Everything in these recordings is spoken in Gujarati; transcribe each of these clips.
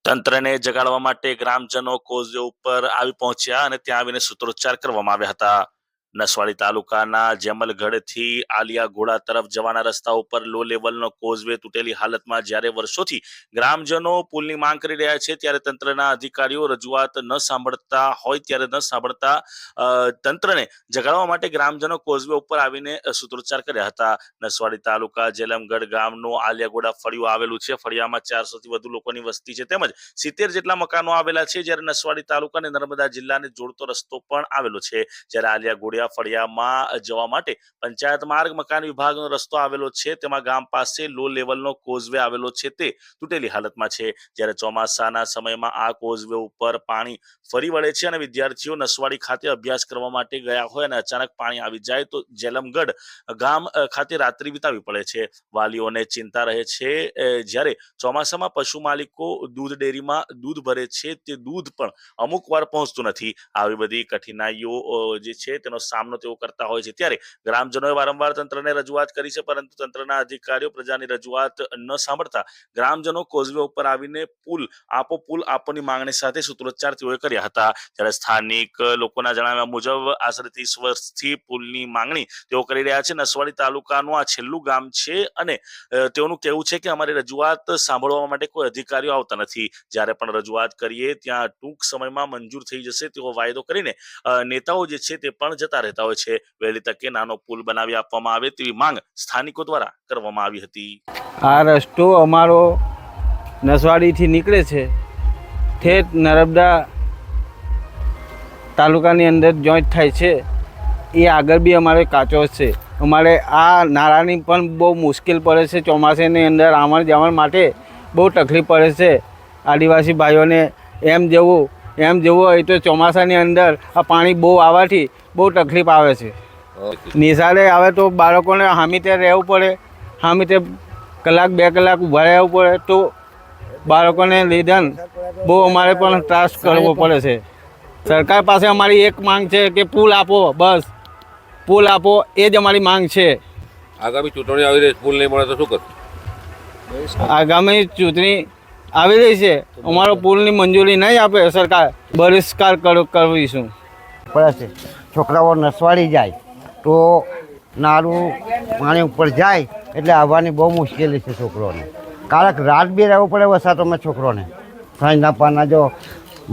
તંત્રને જગાડવા માટે ગ્રામજનો કોઝવે ઉપર આવી પહોંચ્યા અને ત્યાં આવીને સૂત્રોચ્ચાર કરવામાં આવ્યા હતા। નસવાડી તાલુકાના જેમલગઢથી આલિયા ઘોડા તરફ જવાના રસ્તા ઉપર લો લેવલનો કોઝવે તૂટેલી હાલતમાં જ્યારે વર્ષોથી ગ્રામજનો પુલની માંગ કરી રહ્યા છે ત્યારે તંત્રના અધિકારીઓ રજૂઆત ન સાંભળતા હોય ત્યારે ન સાંભળતા તંત્રને જગાડવા માટે ગ્રામજનો કોઝવે ઉપર આવીને સૂત્રોચ્ચાર કર્યા હતા। નસવાડી તાલુકા જેલમગઢ ગામનું આલિયા ઘોડા ફળિયું આવેલું છે। ફળિયામાં 400 થી વધુ લોકોની વસ્તી છે તેમજ 70 જેટલા મકાનો આવેલા છે। જ્યારે નસવાડી તાલુકા અને નર્મદા જિલ્લાને જોડતો રસ્તો પણ આવેલો છે। જ્યારે આલિયા ઘોડિયા ફળિયામાં જવા માટે પંચાયત માર્ગ મકાન વિભાગનો રસ્તો આવેલો છે તેમાં ગામ પાસે લો લેવલનો કોઝવે આવેલો છે તે તૂટેલી હાલતમાં છે। જ્યારે ચોમાસાના સમયમાં આ કોઝવે ઉપર પાણી ફરી વળે છે અને વિદ્યાર્થીઓ નસવાડી ખાતે અભ્યાસ કરવા માટે ગયા હોય અને અચાનક પાણી આવી જાય તો જેલમગઢ ગામ ખાતે રાત્રિ વિતાવી પડે છે। વાલીઓને ચિંતા રહે છે જ્યારે ચોમાસામાં પશુ માલિકો દૂધ ડેરીમાં દૂધ ભરે છે તે દૂધ પણ અમુક વાર પહોંચતું નથી। આવી બધી કઠિનાઈઓ જે છે તેનો સામનો તેઓ કરતા હોય છે ત્યારે ગ્રામજનોએ વારંવાર તંત્રને રજૂઆત કરી છે પરંતુ તંત્રના અધિકારીઓ પ્રજાની રજૂઆત ન સાંભળતા ગ્રામજનો કોઝવે ઉપર આવીને પુલ આપોની માંગણી સાથે સૂત્રોચ્ચાર તેઓએ કર્યા હતા। ત્યારે સ્થાનિક લોકોના જણાવ્યા મુજબ આશરે 30 વર્ષથી પુલની માંગણી તેઓ કરી રહ્યા છે। નસવાડી તાલુકાનું આ છેલ્લું ગામ છે અને તેઓનું કહેવું છે કે અમારી રજૂઆત સાંભળવા માટે કોઈ અધિકારીઓ આવતા નથી। જ્યારે પણ રજૂઆત કરીએ ત્યાં ટૂંક સમયમાં મંજૂર થઈ જશે તેવો વાયદો કરીને નેતાઓ જે છે તે પણ જતા રહેતા હોય છે। વહેલી તકે નાનો પુલ બનાવી આપવામાં આવે તેવી માંગ સ્થાનિકો દ્વારા કરવામાં આવી હતી। આ રસ્તો અમારો નસવાડીથી નીકળે છે ઠેઠ નર્મદા તાલુકાની અંદર જોઈન્ટ થાય છે। એ આગળ બી અમારે કાચો છે। અમારે આ નાળાની પણ બહુ મુશ્કેલ પડે છે। ચોમાસાની અંદર આવણ જાવણ માટે બહુ તકલીફ પડે છે આદિવાસી ભાઈઓને। એમ જવું હોય તો ચોમાસાની અંદર આ પાણી બહુ આવવાથી બહુ તકલીફ આવે છે। નિશાળે આવે તો બાળકોને હામીતે રહેવું પડે। હામીતે કલાક 2 કલાક ઊભા રહેવું પડે તો બાળકોને લીધે બહુ અમારે પણ ત્રાસ કરવો પડે છે। સરકાર પાસે અમારી એક માંગ છે કે પુલ આપો, બસ પુલ આપો, એ જ અમારી માંગ છે। આગામી ચૂંટણી આવી રહી, પુલ નહીં મળે તો શું કરશું? આગામી ચૂંટણી આવી રહી છે, અમારો પુલની મંજૂરી નહીં આપે સરકાર, બહિષ્કાર કરવીશું પડે છે। છોકરાઓ નસવાડી જાય તો નાળું પાણી ઉપર જાય એટલે આવવાની બહુ મુશ્કેલી છે છોકરોને। કારક રાત બી રહેવું પડે વરસાદમાં છોકરોને। સાંજના પાના જો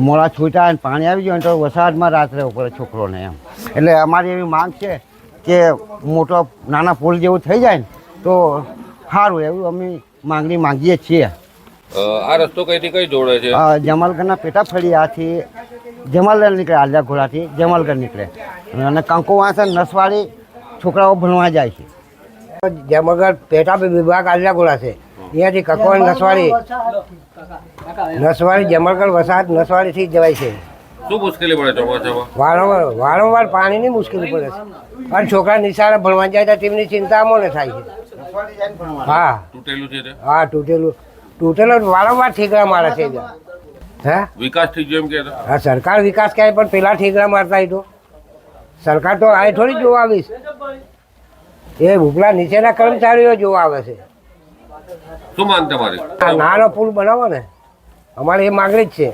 મોડા છૂટા અને પાણી આવી જાય તો વરસાદમાં રાત રહેવું પડે છોકરોને એમ। એટલે અમારી એવી માંગ છે કે મોટો નાના પુલ જેવું થઈ જાય ને તો સારું, એવું અમે માંગણી માંગીએ છીએ। આ રસ્તો કઈથી કઈ જોડે છે? જમાલગઢના પેટા ફળિયાથી જમાલગઢ નીકળે, આલિયા ઘોડાથી જમાલગઢ નીકળે અને કંકુવાસન નસવાડી છોકરાઓ ભણવા જાય છે। જમાલગઢ પેટા વિભાગ આલિયા ઘોડા છે, અહીંયાથી કંકુવાસ નસવાડી જમાલગઢ વસાહત નસવાડીથી જવાય છે। શું મુશ્કેલી પડે ચોમાસામાં? વારંવાર પાણીની મુશ્કેલી પડે છે અને છોકરા નિશાળે ભણવા જાય તો તેમની ચિંતા અમને થાય છે। હા, તૂટેલું છે? હા, તૂટેલું વારંવાર ઠીકરા મારે છે। હે, વિકાસ થઈ ગયો એમ કે? હા, સરકાર વિકાસ કરે પણ પેલા ઠીકરા મારતા હોય તો સરકાર તો આ થોડી જોવા આવીશ, એ ઉપલા નીચેના કર્મચારીઓ જોવા આવે છે। શું માંગ તમારી? નાનો પુલ બનાવો ને, અમારી એ માંગણી જ છે।